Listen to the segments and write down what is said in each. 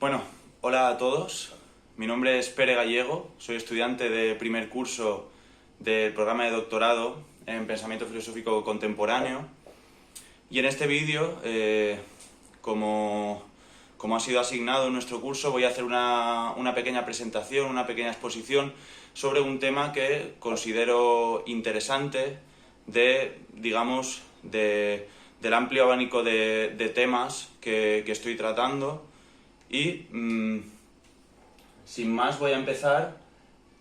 Bueno, hola a todos. Mi nombre es Pere Gallego, soy estudiante de primer curso del programa de doctorado en Pensamiento Filosófico Contemporáneo y en este vídeo, como ha sido asignado en nuestro curso, voy a hacer una pequeña presentación, una pequeña exposición sobre un tema que considero interesante del amplio abanico de temas que estoy tratando. Y sin más voy a empezar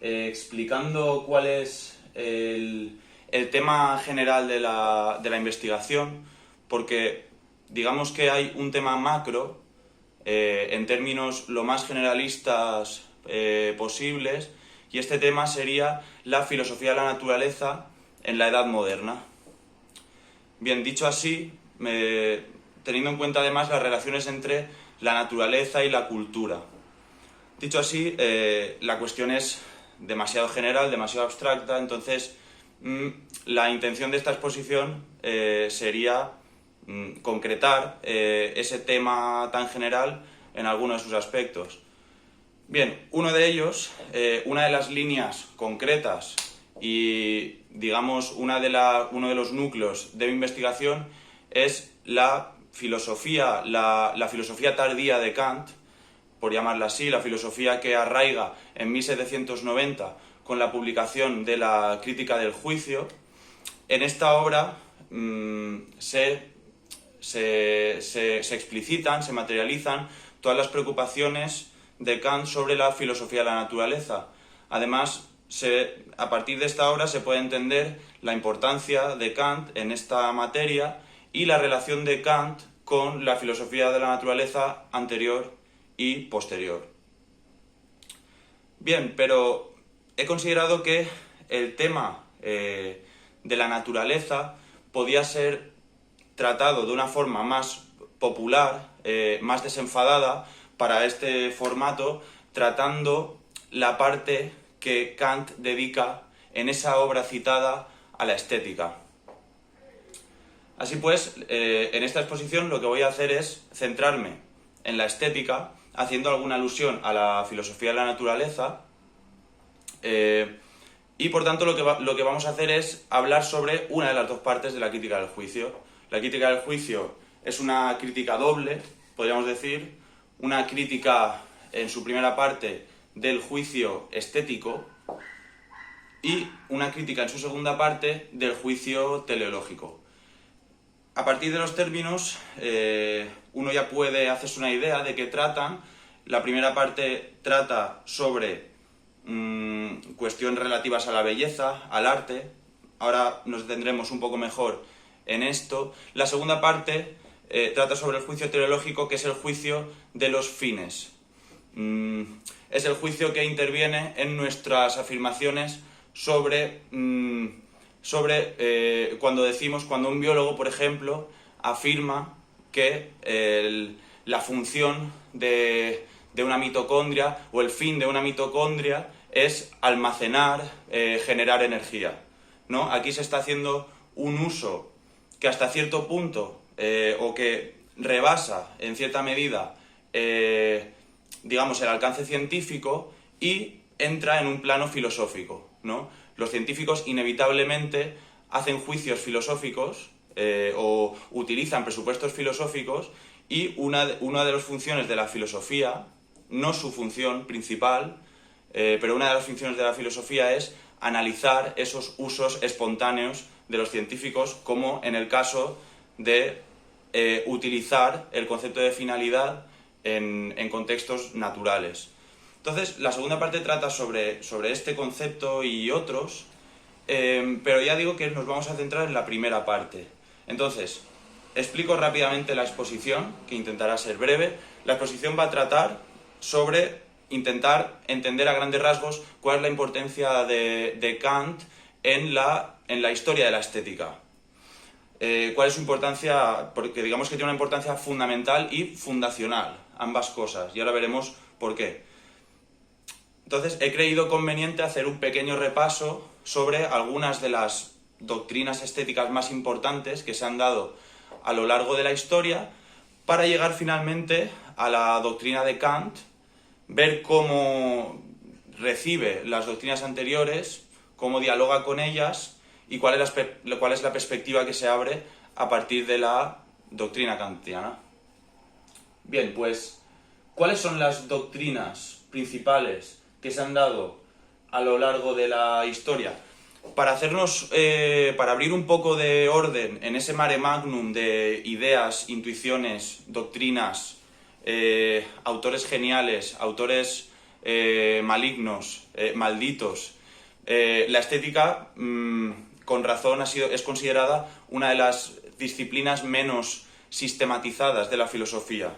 explicando cuál es el tema general de la investigación, porque digamos que hay un tema macro en términos lo más generalistas posibles, y este tema sería la filosofía de la naturaleza en la Edad Moderna. Bien, dicho así, teniendo en cuenta además las relaciones entre la naturaleza y la cultura. Dicho así, la cuestión es demasiado general, demasiado abstracta, entonces la intención de esta exposición sería concretar ese tema tan general en algunos de sus aspectos. Bien, uno de ellos, una de las líneas concretas y, digamos, uno de los núcleos de mi investigación es la filosofía tardía de Kant, por llamarla así, la filosofía que arraiga en 1790 con la publicación de la Crítica del Juicio. En esta obra se explicitan, se materializan todas las preocupaciones de Kant sobre la filosofía de la naturaleza. Además, a partir de esta obra se puede entender la importancia de Kant en esta materia y la relación de Kant con la filosofía de la naturaleza anterior y posterior. Bien, pero he considerado que el tema de la naturaleza podía ser tratado de una forma más popular, más desenfadada para este formato, tratando la parte que Kant dedica en esa obra citada a la estética. Así pues, en esta exposición lo que voy a hacer es centrarme en la estética, haciendo alguna alusión a la filosofía de la naturaleza, y por tanto lo que vamos a hacer es hablar sobre una de las dos partes de la crítica del juicio. La crítica del juicio es una crítica doble, podríamos decir, una crítica en su primera parte del juicio estético y una crítica en su segunda parte del juicio teleológico. A partir de los términos, uno ya puede hacerse una idea de qué tratan. La primera parte trata sobre cuestiones relativas a la belleza, al arte. Ahora nos detendremos un poco mejor en esto. La segunda parte trata sobre el juicio teleológico, que es el juicio de los fines. Es el juicio que interviene en nuestras afirmaciones sobre cuando un biólogo, por ejemplo, afirma que la función de una mitocondria o el fin de una mitocondria es almacenar, generar energía, ¿no? Aquí se está haciendo un uso que hasta cierto punto o que rebasa en cierta medida digamos el alcance científico y entra en un plano filosófico, ¿no? Los científicos inevitablemente hacen juicios filosóficos o utilizan presupuestos filosóficos, y una de las funciones de la filosofía, no su función principal, pero una de las funciones de la filosofía es analizar esos usos espontáneos de los científicos, como en el caso de utilizar el concepto de finalidad en contextos naturales. Entonces, la segunda parte trata sobre este concepto y otros, pero ya digo que nos vamos a centrar en la primera parte. Entonces, explico rápidamente la exposición, que intentará ser breve. La exposición va a tratar sobre intentar entender a grandes rasgos cuál es la importancia de Kant en la historia de la estética. ¿Cuál es su importancia? Porque digamos que tiene una importancia fundamental y fundacional, ambas cosas, y ahora veremos por qué. Entonces, he creído conveniente hacer un pequeño repaso sobre algunas de las doctrinas estéticas más importantes que se han dado a lo largo de la historia, para llegar finalmente a la doctrina de Kant, ver cómo recibe las doctrinas anteriores, cómo dialoga con ellas y cuál es la perspectiva que se abre a partir de la doctrina kantiana. Bien, pues, ¿cuáles son las doctrinas principales que se han dado a lo largo de la historia? Para abrir un poco de orden en ese mare magnum de ideas, intuiciones, doctrinas, autores geniales, autores malignos, malditos, la estética, con razón, es considerada una de las disciplinas menos sistematizadas de la filosofía.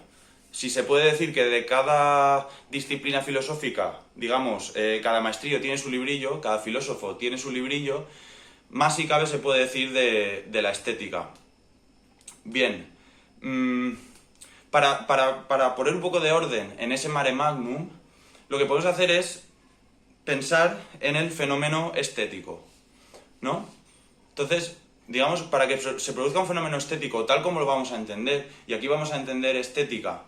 Si se puede decir que de cada disciplina filosófica, digamos, cada maestrillo tiene su librillo, cada filósofo tiene su librillo, más si cabe se puede decir de la estética. Bien, para poner un poco de orden en ese mare magnum, lo que podemos hacer es pensar en el fenómeno estético, ¿no? Entonces, digamos, para que se produzca un fenómeno estético tal como lo vamos a entender, y aquí vamos a entender estética,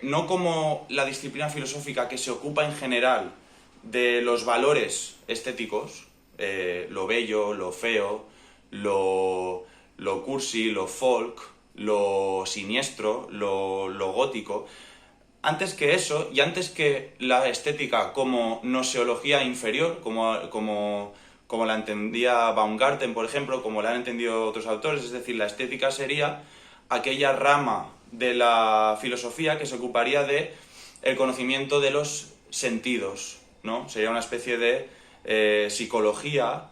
no como la disciplina filosófica que se ocupa en general de los valores estéticos, lo bello, lo feo, lo cursi, lo folk, lo siniestro, lo gótico. Antes que eso, y antes que la estética como noseología inferior, como la entendía Baumgarten, por ejemplo, como la han entendido otros autores, es decir, la estética sería aquella rama de la filosofía que se ocuparía de el conocimiento de los sentidos, ¿no? Sería una especie de psicología,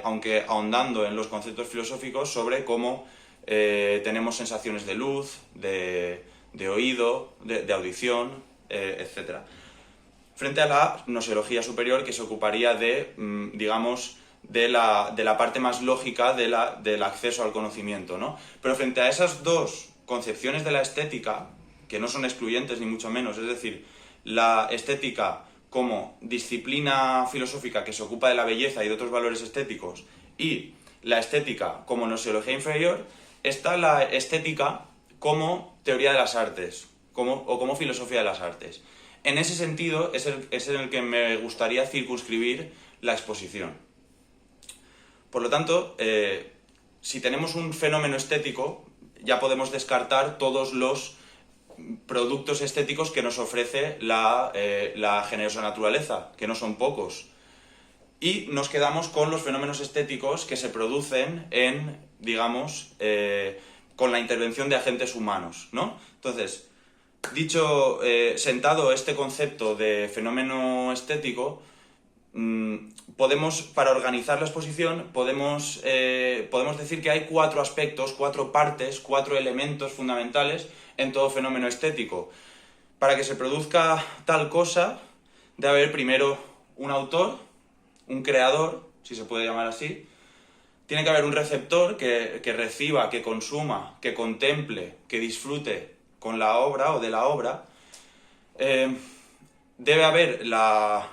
aunque ahondando en los conceptos filosóficos sobre cómo tenemos sensaciones de luz, de oído, de audición, etc. Frente a la noseología superior, que se ocuparía de, digamos, de la parte más lógica del acceso al conocimiento, ¿no? Pero frente a esas dos concepciones de la estética, que no son excluyentes ni mucho menos, es decir, la estética como disciplina filosófica que se ocupa de la belleza y de otros valores estéticos, y la estética como noseología inferior, está la estética como teoría de las artes, o como filosofía de las artes. En ese sentido es en el que me gustaría circunscribir la exposición. Por lo tanto, si tenemos un fenómeno estético, ya podemos descartar todos los productos estéticos que nos ofrece la generosa naturaleza, que no son pocos. Y nos quedamos con los fenómenos estéticos que se producen digamos, con la intervención de agentes humanos, ¿no? Entonces, sentado este concepto de fenómeno estético, para organizar la exposición, podemos decir que hay 4 aspectos, 4 partes, 4 elementos fundamentales en todo fenómeno estético. Para que se produzca tal cosa, debe haber primero un autor, un creador, si se puede llamar así. Tiene que haber un receptor que reciba, que consuma, que contemple, que disfrute con la obra o de la obra. Debe haber la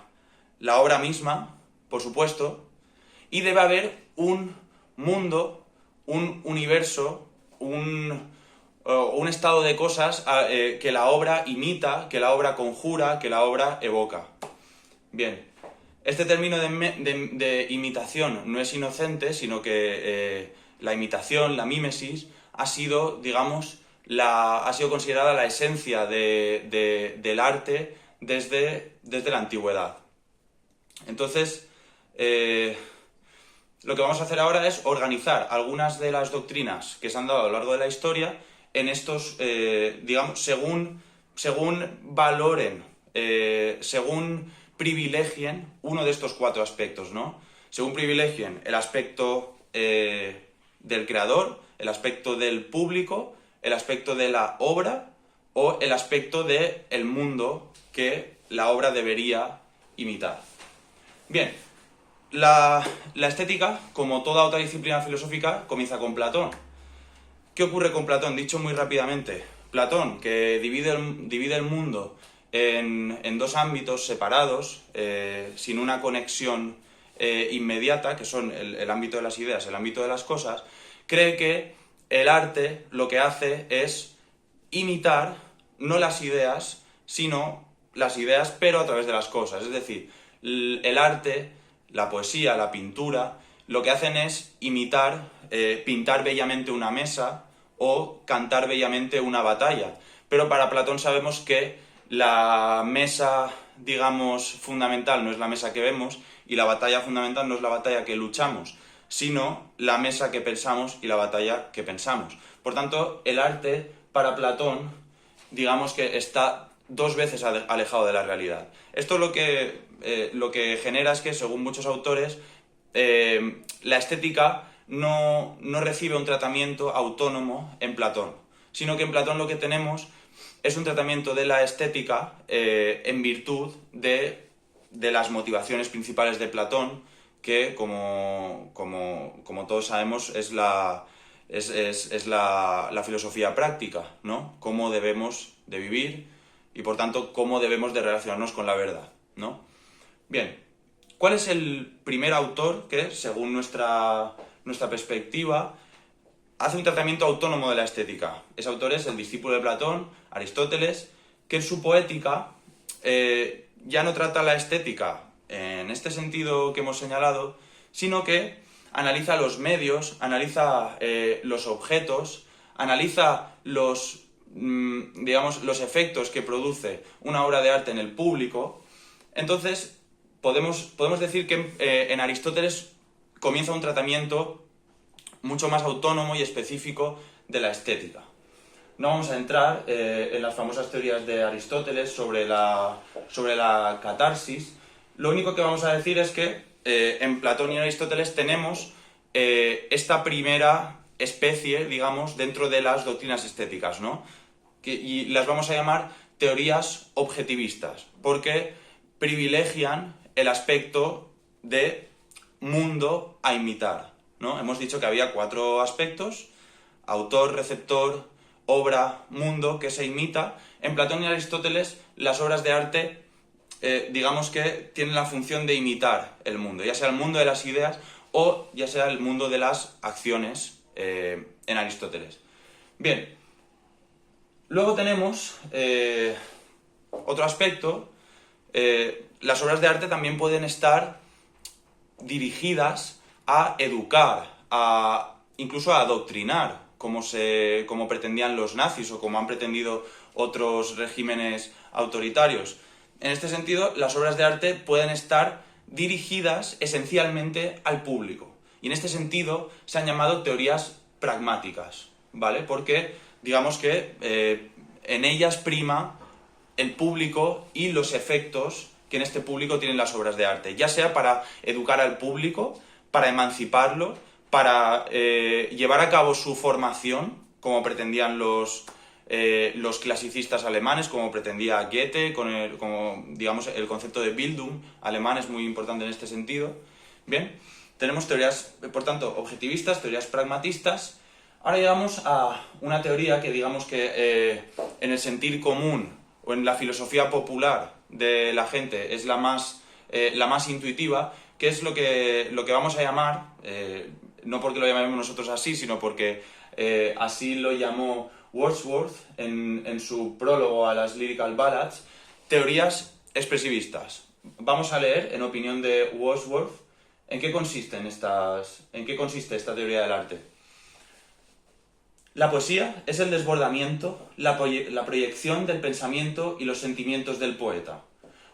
obra misma, por supuesto, y debe haber un mundo, un universo, un estado de cosas que la obra imita, que la obra conjura, que la obra evoca. Bien, este término de imitación no es inocente, sino que la imitación, la mímesis, ha sido, digamos, ha sido considerada la esencia del arte desde la antigüedad. Entonces, lo que vamos a hacer ahora es organizar algunas de las doctrinas que se han dado a lo largo de la historia en estos, digamos, según valoren, según privilegien uno de estos 4 aspectos, ¿no? Según privilegien el aspecto del creador, el aspecto del público, el aspecto de la obra o el aspecto del mundo que la obra debería imitar. Bien, la estética, como toda otra disciplina filosófica, comienza con Platón. ¿Qué ocurre con Platón? Dicho muy rápidamente, Platón, que divide el mundo en 2 ámbitos separados, sin una conexión inmediata, que son el ámbito de las ideas, el ámbito de las cosas, cree que el arte lo que hace es imitar no las ideas, sino las ideas pero a través de las cosas. Es decir, el arte, la poesía, la pintura, lo que hacen es imitar, pintar bellamente una mesa o cantar bellamente una batalla. Pero para Platón sabemos que la mesa, digamos, fundamental no es la mesa que vemos y la batalla fundamental no es la batalla que luchamos, sino la mesa que pensamos y la batalla que pensamos. Por tanto, el arte para Platón, digamos que está dos veces alejado de la realidad. Esto lo que genera es que, según muchos autores, la estética no recibe un tratamiento autónomo en Platón, sino que en Platón lo que tenemos es un tratamiento de la estética en virtud de las motivaciones principales de Platón, que como todos sabemos es la filosofía práctica, ¿no? Cómo debemos de vivir y por tanto cómo debemos de relacionarnos con la verdad, ¿no? Bien, ¿cuál es el primer autor que, según nuestra perspectiva, hace un tratamiento autónomo de la estética? Ese autor es el discípulo de Platón, Aristóteles, que en su poética ya no trata la estética en este sentido que hemos señalado, sino que analiza los medios, analiza los objetos, analiza los efectos que produce una obra de arte en el público. Entonces, podemos decir que en Aristóteles comienza un tratamiento mucho más autónomo y específico de la estética. No vamos a entrar en las famosas teorías de Aristóteles sobre la catarsis. Lo único que vamos a decir es que en Platón y en Aristóteles tenemos esta primera especie, digamos, dentro de las doctrinas estéticas, ¿no? Y las vamos a llamar teorías objetivistas, porque privilegian el aspecto de mundo a imitar, ¿no? Hemos dicho que había 4 aspectos: autor, receptor, obra, mundo, que se imita. En Platón y Aristóteles las obras de arte, digamos que tienen la función de imitar el mundo, ya sea el mundo de las ideas o ya sea el mundo de las acciones en Aristóteles. Bien, luego tenemos otro aspecto. Las obras de arte también pueden estar dirigidas a educar, incluso a adoctrinar, como pretendían los nazis o como han pretendido otros regímenes autoritarios. En este sentido, las obras de arte pueden estar dirigidas esencialmente al público. Y en este sentido se han llamado teorías pragmáticas, ¿vale? Porque digamos que en ellas prima el público y los efectos que en este público tienen las obras de arte, ya sea para educar al público, para emanciparlo, para llevar a cabo su formación, como pretendían los clasicistas alemanes, como pretendía Goethe, digamos, el concepto de Bildung alemán es muy importante en este sentido. Bien, tenemos teorías, por tanto, objetivistas, teorías pragmatistas. Ahora llegamos a una teoría que, digamos que en el sentir común o en la filosofía popular de la gente es la más intuitiva, que es lo que vamos a llamar, no porque lo llamemos nosotros así, sino porque así lo llamó Wordsworth en su prólogo a las Lyrical Ballads, teorías expresivistas. Vamos a leer, en opinión de Wordsworth, en qué consiste esta teoría del arte. La poesía es el desbordamiento, la proyección del pensamiento y los sentimientos del poeta.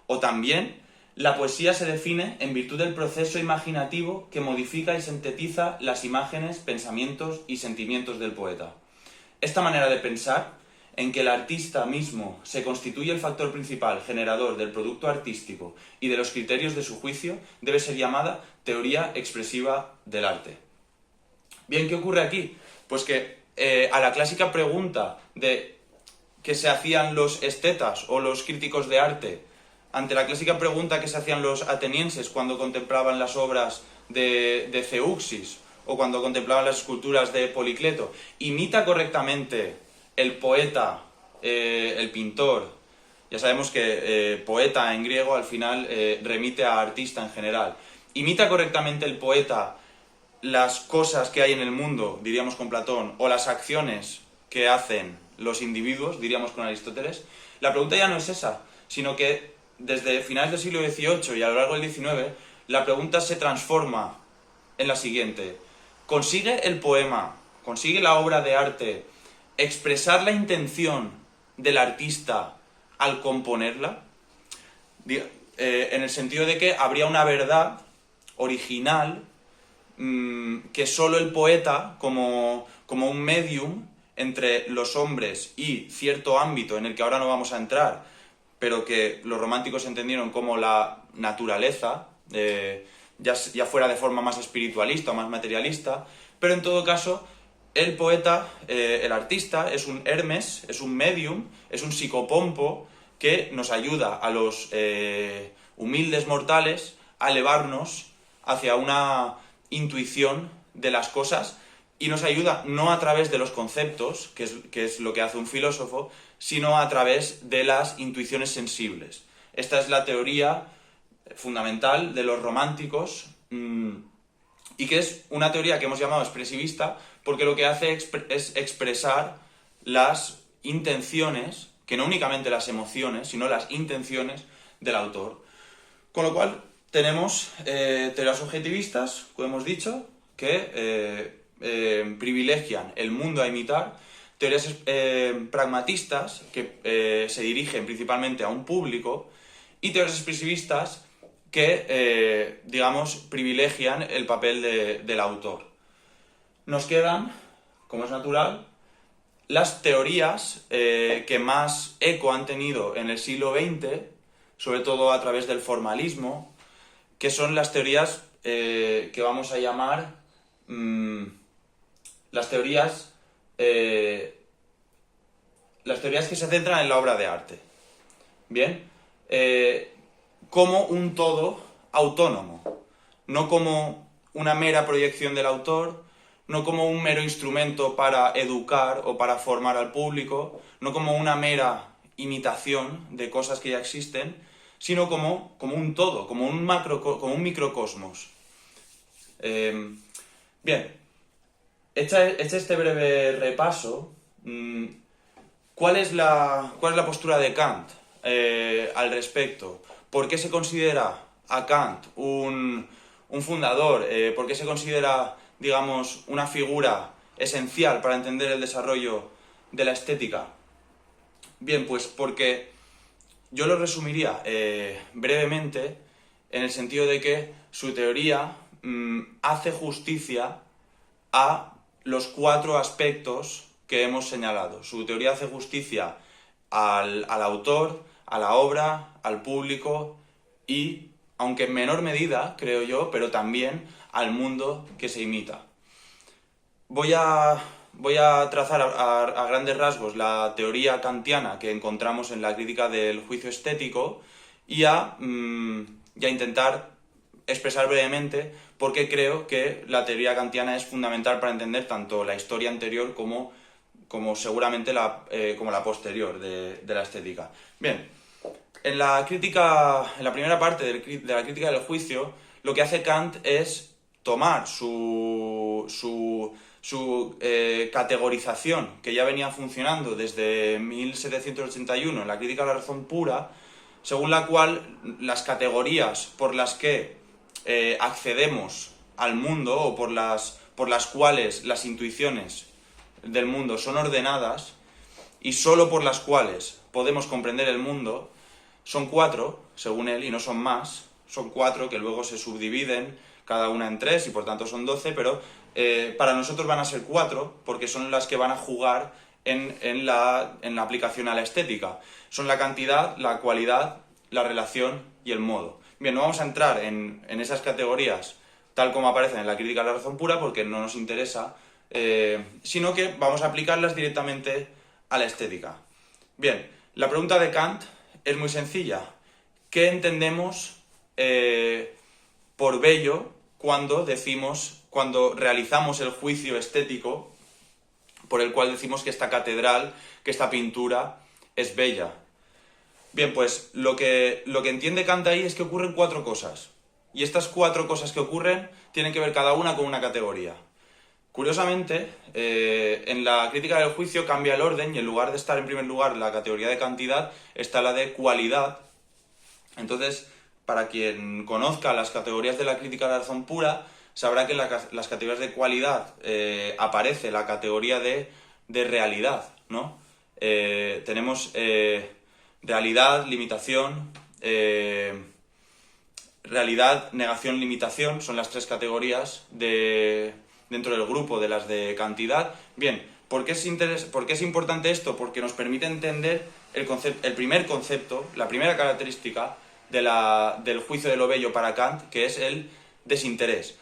O también, la poesía se define en virtud del proceso imaginativo que modifica y sintetiza las imágenes, pensamientos y sentimientos del poeta. Esta manera de pensar, en que el artista mismo se constituye el factor principal generador del producto artístico y de los criterios de su juicio, debe ser llamada teoría expresiva del arte. Bien, ¿qué ocurre aquí? Pues que a la clásica pregunta que se hacían los estetas o los críticos de arte, ante la clásica pregunta que se hacían los atenienses cuando contemplaban las obras de Zeuxis o cuando contemplaban las esculturas de Policleto, ¿imita correctamente el poeta, el pintor? Ya sabemos que poeta en griego al final remite a artista en general. ¿Imita correctamente el poeta las cosas que hay en el mundo, diríamos con Platón, o las acciones que hacen los individuos, diríamos con Aristóteles, la pregunta ya no es esa, sino que desde finales del siglo XVIII y a lo largo del XIX, la pregunta se transforma en la siguiente: ¿consigue el poema, consigue la obra de arte expresar la intención del artista al componerla? En el sentido de que habría una verdad original que solo el poeta, como un medium entre los hombres y cierto ámbito en el que ahora no vamos a entrar, pero que los románticos entendieron como la naturaleza, ya fuera de forma más espiritualista o más materialista, pero en todo caso el poeta, el artista, es un Hermes, es un medium, es un psicopompo que nos ayuda a los humildes mortales a elevarnos hacia una intuición de las cosas, y nos ayuda no a través de los conceptos, que es lo que hace un filósofo, sino a través de las intuiciones sensibles. Esta es la teoría fundamental de los románticos, y que es una teoría que hemos llamado expresivista porque lo que hace es expresar las intenciones, que no únicamente las emociones, sino las intenciones del autor. Con lo cual tenemos teorías objetivistas, como hemos dicho, que privilegian el mundo a imitar, teorías pragmatistas, que se dirigen principalmente a un público, y teorías expresivistas que, digamos, privilegian el papel del autor. Nos quedan, como es natural, las teorías que más eco han tenido en el siglo XX, sobre todo a través del formalismo, que son las teorías que vamos a llamar las teorías que se centran en la obra de arte. Bien, como un todo autónomo, no como una mera proyección del autor, no como un mero instrumento para educar o para formar al público, no como una mera imitación de cosas que ya existen, sino como un todo, como un microcosmos. Bien, hecho este breve repaso, ¿cuál es la postura de Kant al respecto? ¿Por qué se considera a Kant un fundador? ¿Por qué se considera, digamos, una figura esencial para entender el desarrollo de la estética? Bien, pues porque yo lo resumiría brevemente en el sentido de que su teoría hace justicia a los 4 aspectos que hemos señalado. Su teoría hace justicia al autor, a la obra, al público y, aunque en menor medida, creo yo, pero también al mundo que se imita. Voy a trazar a grandes rasgos la teoría kantiana que encontramos en la crítica del juicio estético y a intentar expresar brevemente por qué creo que la teoría kantiana es fundamental para entender tanto la historia anterior como seguramente como la posterior de la estética. Bien, en la primera parte de la crítica del juicio, lo que hace Kant es tomar su categorización, que ya venía funcionando desde 1781 en la crítica de la razón pura, según la cual las categorías por las que accedemos al mundo o por las cuales las intuiciones del mundo son ordenadas y solo por las cuales podemos comprender el mundo, son 4, según él, y no son más. Son 4 que luego se subdividen cada una en 3 y por tanto son 12, pero para nosotros van a ser 4 porque son las que van a jugar en la aplicación a la estética. Son la cantidad, la cualidad, la relación y el modo. Bien, no vamos a entrar en esas categorías tal como aparecen en la crítica de la razón pura porque no nos interesa, sino que vamos a aplicarlas directamente a la estética. Bien, la pregunta de Kant es muy sencilla. ¿Qué entendemos por bello cuando realizamos el juicio estético por el cual decimos que esta catedral, que esta pintura es bella? Bien, pues lo que entiende Kant ahí es que ocurren 4 cosas. Y estas 4 cosas que ocurren tienen que ver cada una con una categoría. Curiosamente, en la crítica del juicio cambia el orden y en lugar de estar en primer lugar la categoría de cantidad, está la de cualidad. Entonces, para quien conozca las categorías de la crítica de la razón pura, sabrá que en las categorías de cualidad aparece la categoría de realidad, ¿no? Tenemos realidad, limitación, realidad, negación, limitación, son las tres categorías dentro del grupo de las de cantidad. Bien, ¿por qué es importante esto? Porque nos permite entender el primer concepto, la primera característica del juicio de lo bello para Kant, que es el desinterés.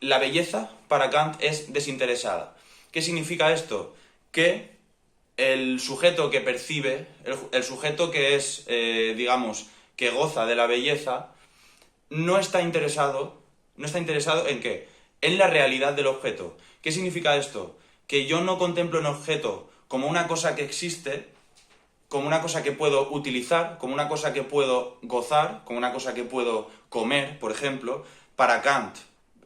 La belleza para Kant es desinteresada. ¿Qué significa esto? Que el sujeto que percibe, el sujeto que es, digamos, que goza de la belleza, no está interesado ¿en qué? En la realidad del objeto. ¿Qué significa esto? Que yo no contemplo un objeto como una cosa que existe, como una cosa que puedo utilizar, como una cosa que puedo gozar, como una cosa que puedo comer, por ejemplo. Para Kant,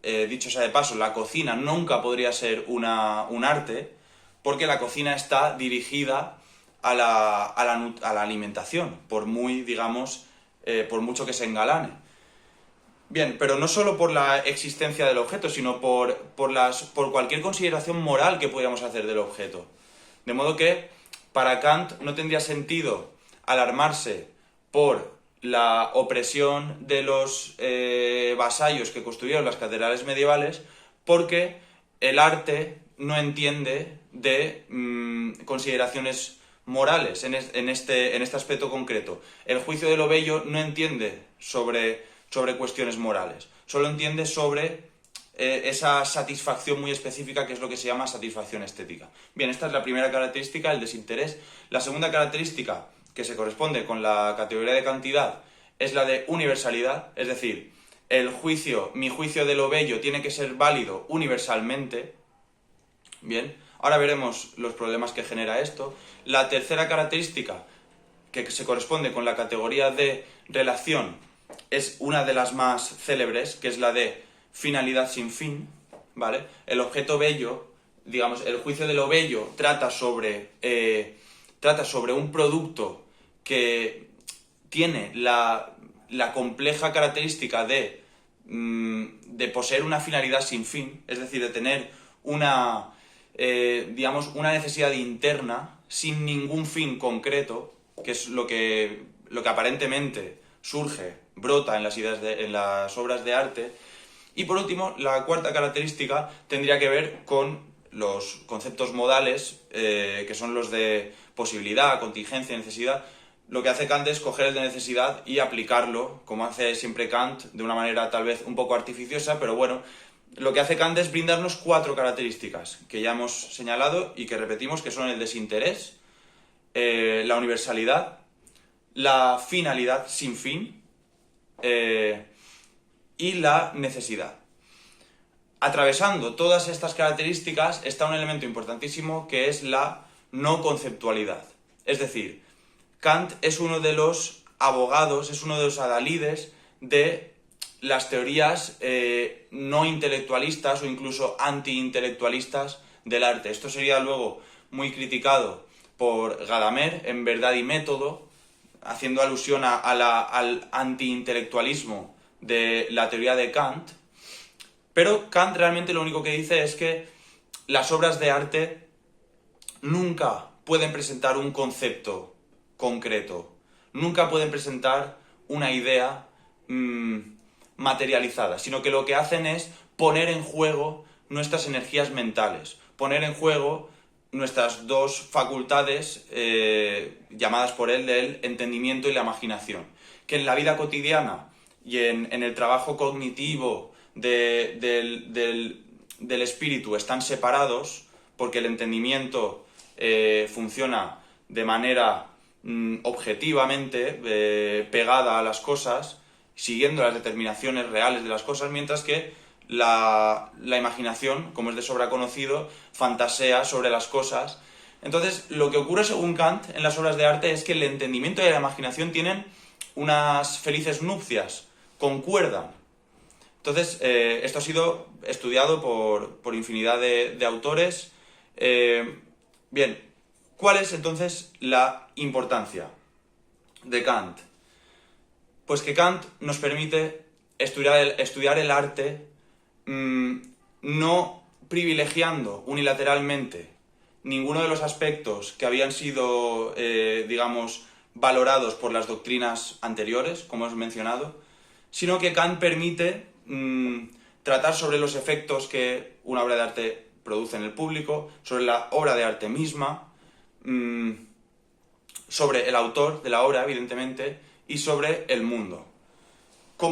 dicho sea de paso, la cocina nunca podría ser un arte, porque la cocina está dirigida a la alimentación, por muy, digamos, por mucho que se engalane. Bien, pero no solo por la existencia del objeto, sino por cualquier consideración moral que pudiéramos hacer del objeto. De modo que para Kant no tendría sentido alarmarse por la opresión de los vasallos que construyeron las catedrales medievales, porque el arte no entiende de consideraciones morales en este aspecto concreto. El juicio de lo bello no entiende sobre cuestiones morales, solo entiende sobre esa satisfacción muy específica que es lo que se llama satisfacción estética. Bien, esta es la primera característica, el desinterés. La segunda característica, que se corresponde con la categoría de cantidad, es la de universalidad, es decir, mi juicio de lo bello tiene que ser válido universalmente. Bien, ahora veremos los problemas que genera esto. La tercera característica, que se corresponde con la categoría de relación, es una de las más célebres, que es la de finalidad sin fin, ¿vale? El objeto bello, digamos, el juicio de lo bello trata sobre un producto que tiene la compleja característica de poseer una finalidad sin fin, es decir, de tener una necesidad interna sin ningún fin concreto, que es lo que aparentemente brota en las en las obras de arte. Y por último, la cuarta característica tendría que ver con los conceptos modales, que son los de posibilidad, contingencia, necesidad. Lo que hace Kant es coger el de necesidad y aplicarlo, como hace siempre Kant, de una manera tal vez un poco artificiosa, pero bueno, lo que hace Kant es brindarnos cuatro características que ya hemos señalado y que repetimos, que son el desinterés, la universalidad, la finalidad sin fin, y la necesidad. Atravesando todas estas características está un elemento importantísimo que es la no conceptualidad. Es decir, Kant es uno de los abogados, es uno de los adalides de las teorías no intelectualistas o incluso anti-intelectualistas del arte. Esto sería luego muy criticado por Gadamer en Verdad y Método, haciendo alusión al anti-intelectualismo de la teoría de Kant, pero Kant realmente lo único que dice es que las obras de arte nunca pueden presentar un concepto concreto, nunca pueden presentar una idea materializada, sino que lo que hacen es poner en juego nuestras energías mentales, poner en juego nuestras dos facultades llamadas por él del entendimiento y la imaginación, que en la vida cotidiana y en el trabajo cognitivo del espíritu están separados, porque el entendimiento funciona de manera objetivamente pegada a las cosas, siguiendo las determinaciones reales de las cosas, mientras que la imaginación, como es de sobra conocido, fantasea sobre las cosas. Entonces, lo que ocurre según Kant en las obras de arte es que el entendimiento y la imaginación tienen unas felices nupcias, concuerdan. Entonces, esto ha sido estudiado por infinidad de autores. Bien, ¿cuál es entonces la importancia de Kant? Pues que Kant nos permite estudiar el arte no privilegiando unilateralmente ninguno de los aspectos que habían sido, digamos, valorados por las doctrinas anteriores, como hemos mencionado, sino que Kant permite tratar sobre los efectos que una obra de arte produce en el público, sobre la obra de arte misma, sobre el autor de la obra, evidentemente, y sobre el mundo.